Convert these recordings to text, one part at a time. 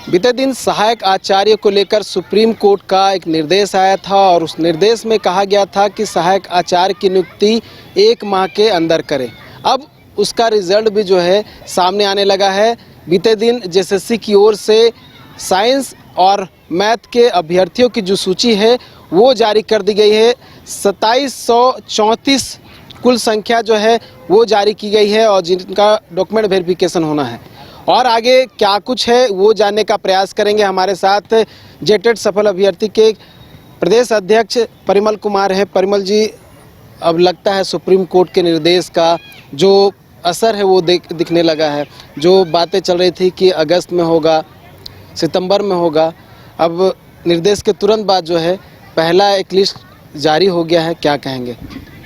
बीते दिन सहायक आचार्य को लेकर सुप्रीम कोर्ट का एक निर्देश आया था और उस निर्देश में कहा गया था कि सहायक आचार्य की नियुक्ति 1 माह के अंदर करें। अब उसका रिजल्ट भी जो है सामने आने लगा है। बीते दिन जेएसएससी की ओर से साइंस और मैथ के अभ्यर्थियों की जो सूची है वो जारी कर दी गई है। 2734 कुल संख्या जो है वो जारी की गई है और जिनका डॉक्यूमेंट वेरिफिकेशन होना है। और आगे क्या कुछ है वो जानने का प्रयास करेंगे। हमारे साथ जेटेट सफल अभ्यर्थी के प्रदेश अध्यक्ष परिमल कुमार है। परिमल जी, अब लगता है सुप्रीम कोर्ट के निर्देश का जो असर है वो दिखने लगा है। जो बातें चल रही थी कि अगस्त में होगा, सितंबर में होगा, अब निर्देश के तुरंत बाद जो है पहला एक लिस्ट जारी हो गया है। क्या कहेंगे?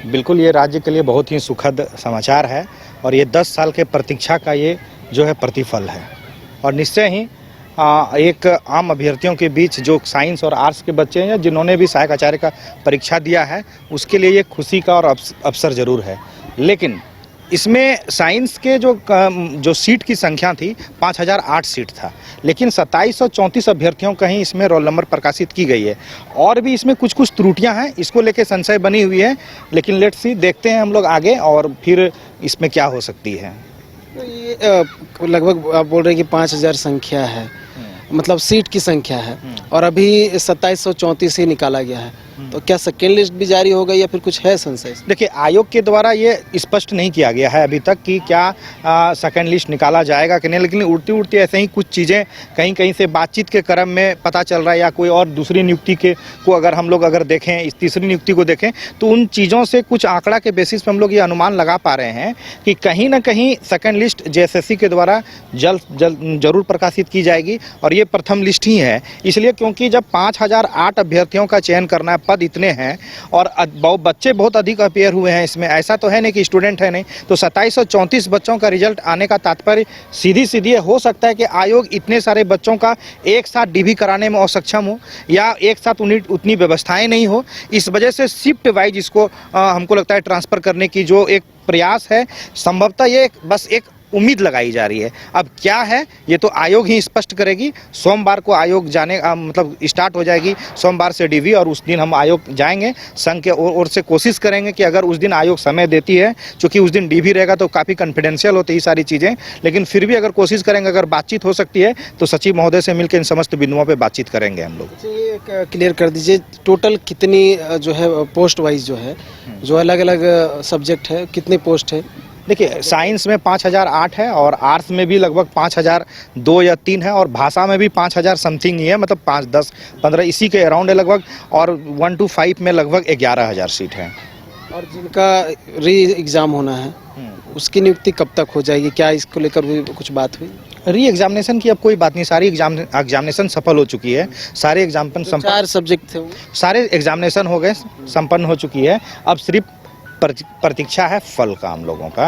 बिल्कुल, ये राज्य के लिए बहुत ही सुखद समाचार है और ये 10 साल के प्रतीक्षा का ये जो है प्रतिफल है। और निश्चय ही एक आम अभ्यर्थियों के बीच जो साइंस और आर्ट्स के बच्चे हैं जिन्होंने भी सहायक आचार्य का परीक्षा दिया है उसके लिए ये खुशी का और अवसर ज़रूर है। लेकिन इसमें साइंस के जो सीट की संख्या थी 5008 सीट था, लेकिन 2734 अभ्यर्थियों का ही इसमें रोल नंबर प्रकाशित की गई है। और भी इसमें कुछ त्रुटियां हैं, इसको लेके संशय बनी हुई है। लेकिन लेट्स सी, देखते हैं हम लोग आगे और फिर इसमें क्या हो सकती है। तो ये लगभग आप बोल रहे हैं कि 5000 संख्या है, मतलब सीट की संख्या है और अभी 2734 ही निकाला गया है। तो क्या सेकेंड लिस्ट भी जारी हो गई या फिर कुछ है संशय? देखिए, आयोग के द्वारा ये स्पष्ट नहीं किया गया है अभी तक कि क्या सेकेंड लिस्ट निकाला जाएगा कि नहीं, लेकिन उड़ती उड़ती ऐसे ही कुछ चीज़ें कहीं कहीं से बातचीत के क्रम में पता चल रहा है या कोई और दूसरी नियुक्ति के को अगर हम लोग देखें, इस तीसरी नियुक्ति को देखें तो उन चीज़ों से कुछ आंकड़ा के बेसिस पर हम लोग ये अनुमान लगा पा रहे हैं कि कहीं ना कहीं सेकेंड लिस्ट जेएसएससी के द्वारा जरूर प्रकाशित की जाएगी। और ये प्रथम लिस्ट ही है इसलिए क्योंकि जब 5008 अभ्यर्थियों का चयन करना है, पद इतने हैं और बच्चे बहुत अधिक अपेयर हुए हैं इसमें, ऐसा तो है नहीं कि स्टूडेंट है नहीं, तो 2734 बच्चों का रिजल्ट आने का तात्पर्य सीधी हो सकता है कि आयोग इतने सारे बच्चों का एक साथ डीवी कराने में असक्षम हो या एक साथ उतनी व्यवस्थाएं नहीं हो। इस वजह से शिफ्ट वाइज इसको हमको लगता है ट्रांसफ़र करने की जो एक प्रयास है, संभवतः ये बस एक उम्मीद लगाई जा रही है। अब क्या है ये तो आयोग ही स्पष्ट करेगी। सोमवार को आयोग जाने मतलब स्टार्ट हो जाएगी, सोमवार से डीवी, और उस दिन हम आयोग जाएंगे। संघ के ओर से कोशिश करेंगे कि अगर उस दिन आयोग समय देती है, क्योंकि उस दिन डीवी रहेगा तो काफ़ी कॉन्फिडेंशियल होती है सारी चीज़ें, लेकिन फिर भी अगर कोशिश करेंगे, अगर बातचीत हो सकती है तो सचिव महोदय से मिलकर इन समस्त बिंदुओं पर बातचीत करेंगे हम लोग। ये क्लियर कर दीजिए, टोटल कितनी जो है पोस्ट वाइज जो अलग अलग सब्जेक्ट है, कितनी पोस्ट है? देखिए, साइंस में 5008 है और आर्ट्स में भी लगभग 5002 या 3 है और भाषा में भी 5000 समथिंग ही है, मतलब 5, 10, 15 इसी के अराउंड है लगभग। और 1 to 5 में लगभग 11000 सीट है। और जिनका री एग्ज़ाम होना है उसकी नियुक्ति कब तक हो जाएगी? क्या इसको लेकर भी कुछ बात हुई? री एग्जामिनेशन की अब कोई बात नहीं, सारी एग्जामिनेशन सफल हो चुकी है। सारे एग्जामिनेशन 4 सब्जेक्ट थे, सारे एग्जामिनेशन हो गए, संपन्न हो चुकी है। अब सिर्फ प्रतीक्षा है फल का हम लोगों का।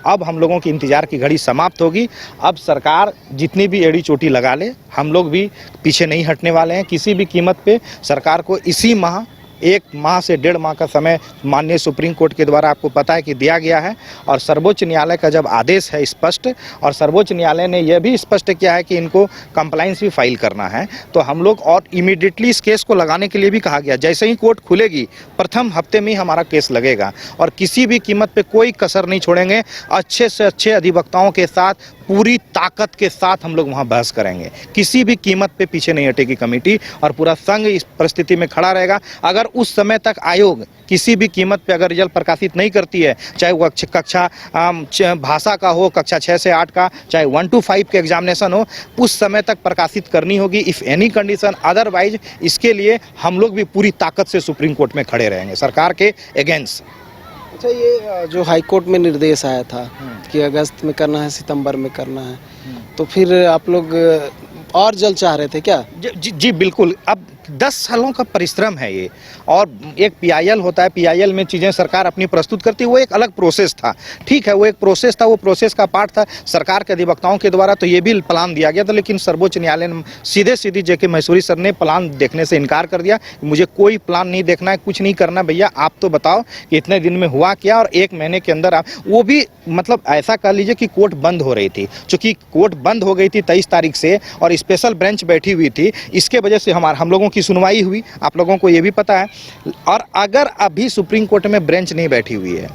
अब हम लोगों की इंतजार की घड़ी समाप्त होगी। अब सरकार जितनी भी एड़ी चोटी लगा ले, हम लोग भी पीछे नहीं हटने वाले हैं। किसी भी कीमत पे सरकार को इसी माह 1 माह से 1.5 माह का समय माननीय सुप्रीम कोर्ट के द्वारा आपको पता है कि दिया गया है। और सर्वोच्च न्यायालय का जब आदेश है स्पष्ट, और सर्वोच्च न्यायालय ने यह भी स्पष्ट किया है कि इनको कंप्लाइंस भी फाइल करना है, तो हम लोग और इमीडिएटली इस केस को लगाने के लिए भी कहा गया। जैसे ही कोर्ट खुलेगी प्रथम हफ्ते में ही हमारा केस लगेगा और किसी भी कीमत पे कोई कसर नहीं छोड़ेंगे। अच्छे से अच्छे अधिवक्ताओं के साथ, पूरी ताकत के साथ हम लोग वहाँ बहस करेंगे। किसी भी कीमत पे पीछे नहीं हटेगी कमेटी और पूरा संघ इस परिस्थिति में खड़ा रहेगा। अगर उस समय तक आयोग किसी भी कीमत पे अगर रिजल्ट प्रकाशित नहीं करती है, चाहे वो कक्षा भाषा का हो, कक्षा 6 से 8 का, चाहे 1 to 5 के एग्जामिनेशन हो, उस समय तक प्रकाशित करनी होगी इफ़ एनी कंडीशन। अदरवाइज इसके लिए हम लोग भी पूरी ताकत से सुप्रीम कोर्ट में खड़े रहेंगे सरकार के अगेंस्ट। अच्छा, ये जो हाई कोर्ट में निर्देश आया था कि अगस्त में करना है, सितंबर में करना है, तो फिर आप लोग और जल्द चाह रहे थे क्या? जी बिल्कुल। अब 10 सालों का परिश्रम है ये। और एक पीआईएल होता है, पीआईएल में चीज़ें सरकार अपनी प्रस्तुत करती है, वो एक अलग प्रोसेस था। ठीक है, वो एक प्रोसेस था, वो प्रोसेस का पार्ट था। सरकार के अधिवक्ताओं के द्वारा तो ये भी प्लान दिया गया था, लेकिन सर्वोच्च न्यायालय ने सीधे जेके मैसूरी सर ने प्लान देखने से इनकार कर दिया। मुझे कोई प्लान नहीं देखना है, कुछ नहीं करना भैया, आप तो बताओ कि इतने दिन में हुआ क्या और 1 महीने के अंदर आप, वो भी मतलब ऐसा कर लीजिए कि कोर्ट बंद हो रही थी। चूंकि कोर्ट बंद हो गई थी 23 तारीख से और स्पेशल बेंच बैठी हुई थी, इसके वजह से हम लोगों की सुनवाई हुई, आप लोगों को ये भी पता है। और अगर अभी सुप्रीम कोर्ट में बेंच नहीं बैठी हुई है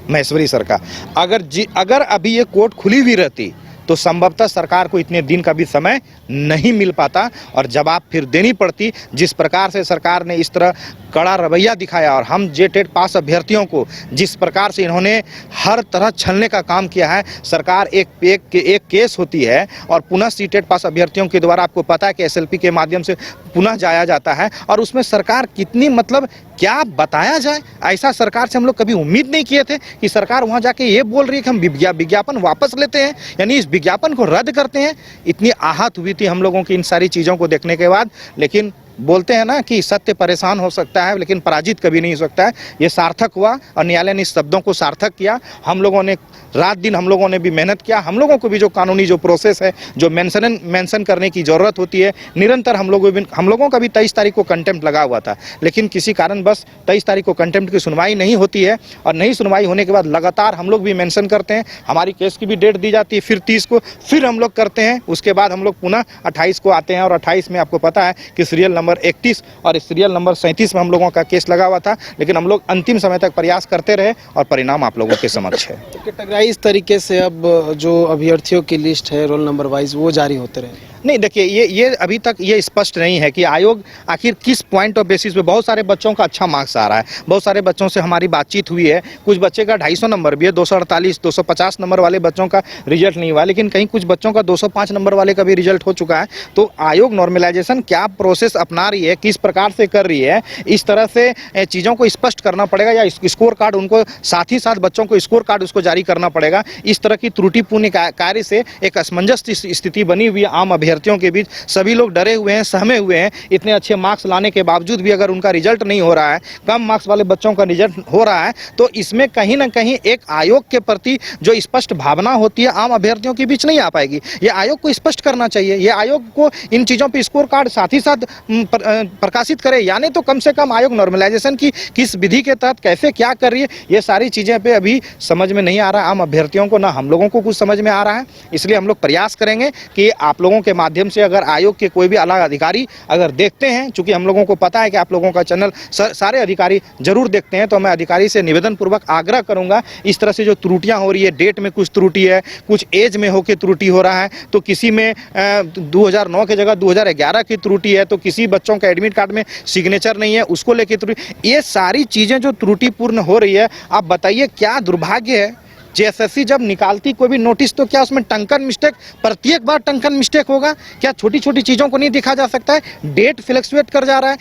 महेश्वरी सर का, अगर अभी ये कोर्ट खुली हुई रहती तो संभवतः सरकार को इतने दिन का भी समय नहीं मिल पाता और जवाब फिर देनी पड़ती। जिस प्रकार से सरकार ने इस तरह कड़ा रवैया दिखाया और हम जेटेट पास अभ्यर्थियों को जिस प्रकार से इन्होंने हर तरह छलने का काम किया है। सरकार एक केस होती है और पुनः सीटेट पास अभ्यर्थियों के द्वारा, आपको पता है कि एसएलपी के माध्यम से पुनः जाया जाता है और उसमें सरकार कितनी, मतलब क्या बताया जाए, ऐसा सरकार से हम लोग कभी उम्मीद नहीं किए थे कि सरकार वहां जाके ये बोल रही है कि हम विज्ञापन वापस लेते हैं, यानी इस विज्ञापन को रद्द करते हैं। इतनी आहत हुई थी हम लोगों की इन सारी चीज़ों को देखने के बाद। लेकिन बोलते हैं ना कि सत्य परेशान हो सकता है लेकिन पराजित कभी नहीं हो सकता है। ये सार्थक हुआ और न्यायालय ने इस शब्दों को सार्थक किया। हम लोगों ने रात दिन हम लोगों ने भी मेहनत किया। हम लोगों को भी जो कानूनी जो प्रोसेस है, जो मेंशन करने की ज़रूरत होती है, निरंतर हम लोगों का भी 23 तारीख को कंटेम्प्ट लगा हुआ था, लेकिन किसी कारण बस 23 तारीख को कंटेम्प्ट की सुनवाई नहीं होती है और नहीं सुनवाई होने के बाद लगातार हम लोग भी मेंशन करते हैं। हमारी केस की भी डेट दी जाती है, फिर 30 को फिर हम लोग करते हैं, उसके बाद हम लोग पुनः 28 को आते हैं और 28 में आपको पता है कि सीरियल नंबर 31 और सीरियल नंबर 37 में हम लोगों का केस लगा हुआ था। लेकिन हम लोग अंतिम समय तक प्रयास करते रहे और परिणाम आप लोगों के समक्ष है। कैटेगराइज तरीके से अब जो अभ्यर्थियों की लिस्ट है रोल नंबर वाइज वो जारी होते रहे। नहीं, देखिए ये अभी तक ये स्पष्ट नहीं है कि आयोग आखिर किस पॉइंट ऑफ बेसिस पे। बहुत सारे बच्चों का अच्छा मार्क्स आ रहा है, बहुत सारे बच्चों से हमारी बातचीत हुई है। कुछ बच्चे का 250 नंबर भी है, 248 250 नंबर वाले बच्चों का रिजल्ट नहीं हुआ, लेकिन कहीं कुछ बच्चों का 205 नंबर वाले का भी रिजल्ट हो चुका है। तो आयोग नॉर्मलाइजेशन क्या प्रोसेस अपना रही है, किस प्रकार से कर रही है, इस तरह से चीज़ों को स्पष्ट करना पड़ेगा या स्कोर कार्ड उनको साथ ही साथ बच्चों को स्कोर कार्ड उसको जारी करना पड़ेगा। इस तरह की त्रुटिपूर्ण कार्य से एक असमंजस स्थिति बनी हुई है आम अभ्यर्थियों के बीच। सभी लोग डरे हुए हैं, सहमे हुए हैं। इतने अच्छे मार्क्स लाने के बावजूद भी अगर उनका रिजल्ट नहीं हो रहा है, कम मार्क्स वाले बच्चों का रिजल्ट हो रहा है, तो इसमें कहीं ना कहीं एक आयोग के प्रति जो स्पष्ट भावना होती है आम अभ्यर्थियों के बीच नहीं आ पाएगी। ये आयोग को स्पष्ट करना चाहिए, ये आयोग को इन चीज़ों पर स्कोर कार्ड साथ ही साथ प्रकाशित करे, यानी तो कम से कम आयोग नॉर्मलाइजेशन की किस विधि के तहत कैसे क्या कर रही है, ये सारी चीज़ें पे अभी समझ में नहीं आ रहा आम अभ्यर्थियों को, ना हम लोगों को कुछ समझ में आ रहा है। इसलिए हम लोग प्रयास करेंगे कि आप लोगों के माध्यम से अगर आयोग के कोई भी अलग अधिकारी अगर देखते हैं, चूंकि हम लोगों को पता है कि आप लोगों का चैनल सारे अधिकारी जरूर देखते हैं, तो मैं अधिकारी से निवेदन पूर्वक आग्रह करूंगा, इस तरह से जो त्रुटियां हो रही है, डेट में कुछ त्रुटि है, कुछ एज में होकर त्रुटि हो रहा है, तो किसी में 2009 की जगह 2011 की त्रुटि है, तो किसी बच्चों का एडमिट कार्ड में सिग्नेचर नहीं है, उसको लेकर त्रुटि। ये सारी चीज़ें जो त्रुटिपूर्ण हो रही है, आप बताइए क्या दुर्भाग्य है। जेएसएससी जब निकालती कोई भी नोटिस, तो क्या उसमें टंकन मिस्टेक, प्रत्येक बार टंकन मिस्टेक होगा क्या? छोटी छोटी चीज़ों को नहीं देखा जा सकता है? डेट फ्लक्चुएट कर जा रहा है।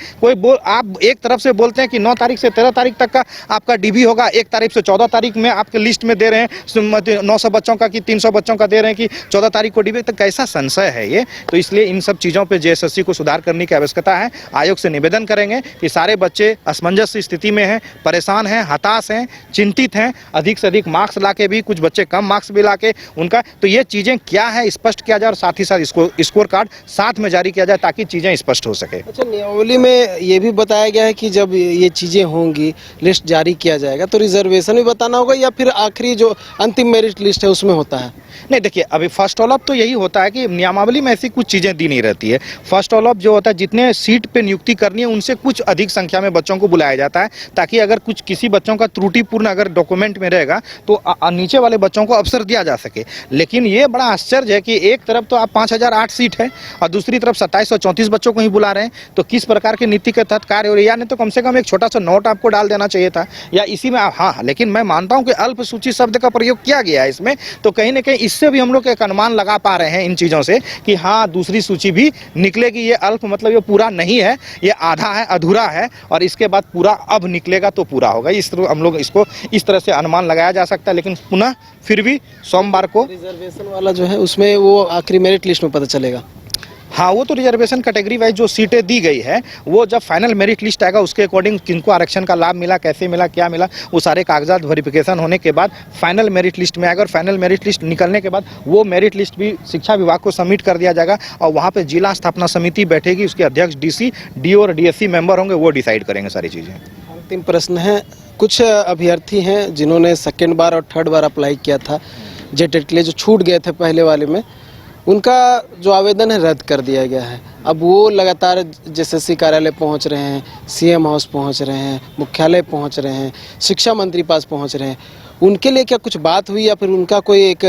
आप एक तरफ से बोलते हैं कि 9 तारीख से 13 तारीख तक का आपका डीबी होगा, 1 तारीख से 14 तारीख में आपके लिस्ट में दे रहे हैं 900 बच्चों का कि 300 बच्चों का दे रहे हैं कि 14 तारीख को डीबी, तो कैसा संशय है ये? तो इसलिए इन सब चीज़ों पर जेएसएससी को सुधार करने की आवश्यकता है। आयोग से निवेदन करेंगे कि सारे बच्चे असमंजस स्थिति में हैं, परेशान हैं, हताश हैं, चिंतित हैं, अधिक से अधिक मार्क्स ला के भी, कुछ बच्चे कम मार्क्स भी लाके उनका, तो ये चीज़ें क्या है स्पष्ट किया जाए और साथ ही साथ इसको स्कोर कार्ड साथ में जारी किया जाए ताकि चीज़ें स्पष्ट हो सके। अच्छा, नियमावली में ये भी बताया गया है कि जब ये चीज़ें होंगी, लिस्ट जारी किया जाएगा, तो रिजर्वेशन भी बताना होगा या फिर आखिरी जो अंतिम मेरिट लिस्ट है उसमें होता है? नहीं, देखिए अभी फर्स्ट ऑल ऑफ तो यही होता है कि नियमावली में ऐसी कुछ चीज़ें दी नहीं रहती है। फर्स्ट ऑल ऑफ जो होता है, जितने सीट पे नियुक्ति करनी है उनसे कुछ अधिक संख्या में बच्चों को बुलाया जाता है, ताकि अगर कुछ किसी बच्चों का त्रुटिपूर्ण अगर डॉक्यूमेंट में रहेगा तो नीचे वाले बच्चों को अवसर दिया जा सके। लेकिन ये बड़ा आश्चर्य है कि एक तरफ तो आप 5008 सीट है और दूसरी तरफ 2734 बच्चों को ही बुला रहे हैं, तो किस प्रकार की नीति के तहत कार्य हो रही है? यानी तो कम से कम एक छोटा सा नोट आपको डाल देना चाहिए था, या इसी में हाँ, लेकिन मैं मानता हूँ कि अल्प सूची शब्द का प्रयोग किया गया है इसमें, तो कहीं ना कहीं इससे भी हम लोग एक अनुमान लगा पा रहे हैं इन चीज़ों से कि हाँ, दूसरी सूची भी निकलेगी। ये अल्प मतलब ये पूरा नहीं है, ये आधा है, अधूरा है, और इसके बाद पूरा अब निकलेगा तो पूरा होगा। इस तरह हम लोग इसको इस तरह से अनुमान लगाया जा सकता है। लेकिन पुनः फिर भी सोमवार को रिजर्वेशन वाला जो है उसमें वो आखिरी मेरिट लिस्ट में पता चलेगा। हाँ, वो तो रिजर्वेशन कैटेगरी वाइज जो सीटें दी गई है, वो जब फाइनल मेरिट लिस्ट आएगा उसके अकॉर्डिंग किनको आरक्षण का लाभ मिला, कैसे मिला, क्या मिला, वो सारे कागजात वेरिफिकेशन होने के बाद फाइनल मेरिट लिस्ट में आएगा और फाइनल मेरिट लिस्ट निकलने के बाद वो मेरिट लिस्ट भी शिक्षा विभाग को सबमिट कर दिया जाएगा और वहाँ पे जिला स्थापना समिति बैठेगी, उसके अध्यक्ष डीसी, डीओ और डीएससी मेंबर होंगे, वो डिसाइड करेंगे सारी चीज़ें। अंतिम प्रश्न है, कुछ अभ्यर्थी हैं जिन्होंने सेकेंड बार और थर्ड बार अप्लाई किया था जेटेट के लिए, जो छूट गए थे पहले वाले में, उनका जो आवेदन है रद्द कर दिया गया है। अब वो लगातार जेएसएससी कार्यालय पहुंच रहे हैं, सीएम हाउस पहुंच रहे हैं, मुख्यालय पहुंच रहे हैं, शिक्षा मंत्री पास पहुंच रहे हैं। उनके लिए क्या कुछ बात हुई या फिर उनका कोई एक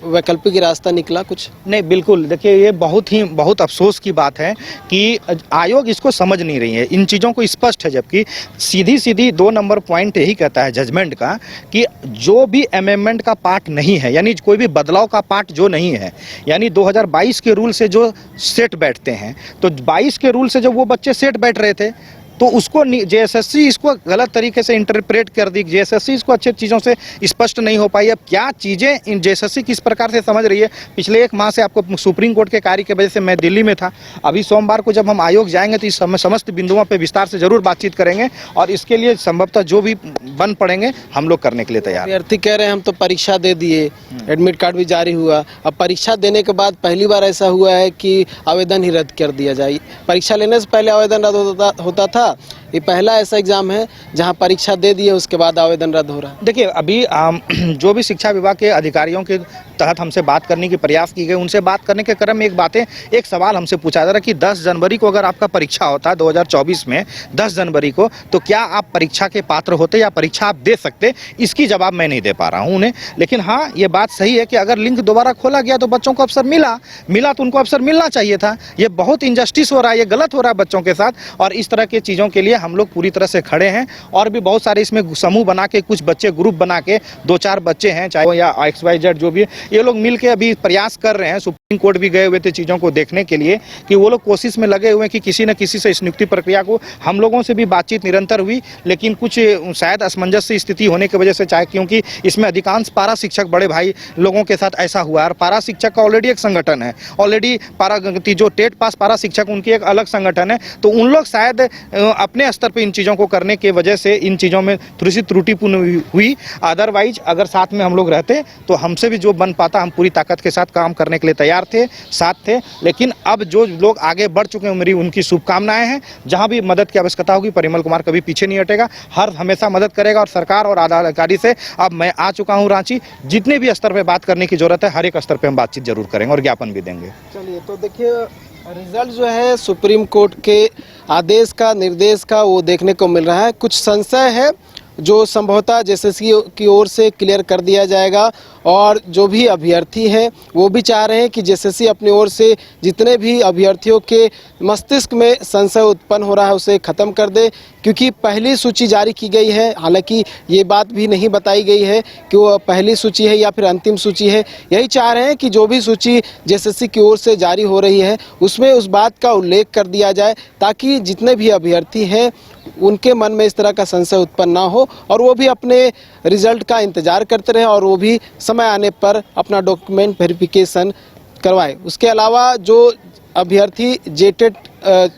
वैकल्पिक रास्ता निकला कुछ? नहीं, बिल्कुल, देखिए ये बहुत अफसोस की बात है कि आयोग इसको समझ नहीं रही है, इन चीज़ों को स्पष्ट है, जबकि सीधी 2 नंबर पॉइंट यही कहता है जजमेंट का कि जो भी अमेंडमेंट का पार्ट नहीं है, यानी कोई भी बदलाव का पार्ट जो नहीं है, यानी 2022 के रूल से जो सेट बैठते हैं, तो 22 के रूल से जब वो बच्चे सेट बैठ रहे थे तो उसको जेएसएससी इसको गलत तरीके से इंटरप्रेट कर दी, जेएसएससी इसको अच्छे चीज़ों से स्पष्ट नहीं हो पाई। अब क्या चीज़ें इन जेएसएससी किस प्रकार से समझ रही है, पिछले 1 माह से आपको सुप्रीम कोर्ट के कार्य की वजह से मैं दिल्ली में था, अभी सोमवार को जब हम आयोग जाएंगे तो इस समस्त बिंदुओं पर विस्तार से जरूर बातचीत करेंगे और इसके लिए संभवतः जो भी बन पड़ेंगे हम लोग करने के लिए तैयार। अभ्यर्थी कह रहे हैं हम तो परीक्षा दे दिए, एडमिट कार्ड भी जारी हुआ, अब परीक्षा देने के बाद पहली बार ऐसा हुआ है कि आवेदन ही रद्द कर दिया जाए। परीक्षा लेने से पहले आवेदन रद्द होता था, ये पहला ऐसा एग्जाम है जहां परीक्षा दे दिए उसके बाद आवेदन रद्द हो रहा है। देखिए, अभी जो भी शिक्षा विभाग के अधिकारियों के तहत हमसे बात करने की प्रयास की गई, उनसे बात करने के क्रम में एक सवाल हमसे पूछा जा रहा कि 10 जनवरी को अगर आपका परीक्षा होता 2024 में 10 जनवरी को, तो क्या आप परीक्षा के पात्र होते या परीक्षा आप दे सकते? इसकी जवाब मैं नहीं दे पा रहा हूँ उन्हें, लेकिन हाँ ये बात सही है कि अगर लिंक दोबारा खोला गया तो बच्चों को अवसर मिला तो उनको अवसर मिलना चाहिए था। ये बहुत इंजस्टिस हो रहा है, ये गलत हो रहा है बच्चों के साथ, और इस तरह की चीज़ों के लिए हम लोग पूरी तरह से खड़े हैं। और भी बहुत सारे इसमें समूह बना के, कुछ बच्चे ग्रुप बना के, 2-4 बच्चे हैं, चाहे वो या XYZ जो भी है, ये लोग मिल के अभी प्रयास कर रहे हैं। सुप्रीम कोर्ट भी गए हुए थे चीज़ों को देखने के लिए कि वो लोग कोशिश में लगे हुए हैं कि किसी न किसी से इस नियुक्ति प्रक्रिया को, हम लोगों से भी बातचीत निरंतर हुई, लेकिन कुछ शायद असमंजस स्थिति होने की वजह से, चाहे क्योंकि इसमें अधिकांश पारा शिक्षक बड़े भाई लोगों के साथ ऐसा हुआ है, और पारा शिक्षक का ऑलरेडी एक संगठन है, ऑलरेडी पारा जो टेट पास पारा शिक्षक उनकी एक अलग संगठन है, तो उन लोग शायद अपने स्तर पर इन चीज़ों को करने की वजह से इन चीज़ों में थोड़ी सी त्रुटिपूर्ण हुई। अदरवाइज अगर साथ में हम लोग रहते तो हमसे भी जो बन पाता, हम पूरी ताकत के साथ काम करने के लिए तैयार थे, साथ थे। लेकिन अब जो लोग आगे बढ़ चुके हैं, मेरी उनकी शुभकामनाएं हैं। जहां भी मदद की आवश्यकता होगी, परिमल कुमार कभी पीछे नहीं हटेगा, हमेशा मदद करेगा। और सरकार और आला अधिकारी से अब मैं आ चुका हूं रांची, जितने भी स्तर पर बात करने की जरूरत है, हर एक स्तर पर हम बातचीत जरूर करेंगे और ज्ञापन भी देंगे। चलिए, तो देखिए रिजल्ट जो है सुप्रीम कोर्ट के आदेश का, निर्देश का, वो देखने को मिल रहा है। कुछ संशय है जो संभवतः जेएसएससी की ओर से क्लियर कर दिया जाएगा, और जो भी अभ्यर्थी हैं वो भी चाह रहे हैं कि जेएसएससी अपनी ओर से जितने भी अभ्यर्थियों के मस्तिष्क में संशय उत्पन्न हो रहा है उसे ख़त्म कर दे, क्योंकि पहली सूची जारी की गई है। हालांकि ये बात भी नहीं बताई गई है कि वो पहली सूची है या फिर अंतिम सूची है। यही चाह रहे हैं कि जो भी सूची जेएसएससी की ओर से जारी हो रही है उसमें उस बात का उल्लेख कर दिया जाए, ताकि जितने भी अभ्यर्थी हैं उनके मन में इस तरह का संशय उत्पन्न ना हो और वो भी अपने रिजल्ट का इंतज़ार करते रहें और वो भी समय आने पर अपना डॉक्यूमेंट वेरिफिकेशन करवाएं। उसके अलावा जो अभ्यर्थी जेटेट,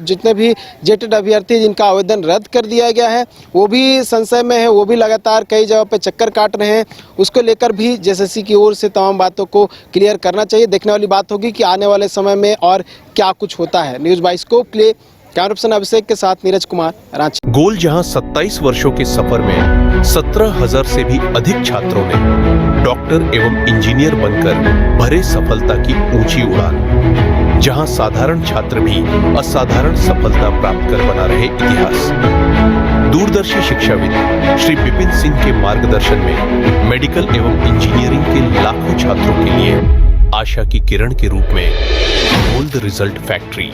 जितने भी जेटेट अभ्यर्थी जिनका आवेदन रद्द कर दिया गया है, वो भी संशय में है, वो भी लगातार कई जगह पे चक्कर काट रहे हैं। उसको लेकर भी जेएसएससी की ओर से तमाम बातों को क्लियर करना चाहिए। देखने वाली बात होगी कि आने वाले समय में और क्या कुछ होता है। न्यूज़ बाइस्कोप के लिए कैमरा पर्सन अभिषेक के साथ नीरज कुमार, रांची। गोल जहां 27 वर्षों के सफर में 17,000 से भी अधिक छात्रों ने डॉक्टर एवं इंजीनियर बनकर भरे सफलता की ऊंची उड़ान, जहां साधारण छात्र भी असाधारण सफलता प्राप्त कर बना रहे इतिहास। दूरदर्शी शिक्षाविद श्री विपिन सिंह के मार्गदर्शन में मेडिकल एवं इंजीनियरिंग के लाखों छात्रों के लिए आशा की किरण के रूप में गोल्ड रिजल्ट फैक्ट्री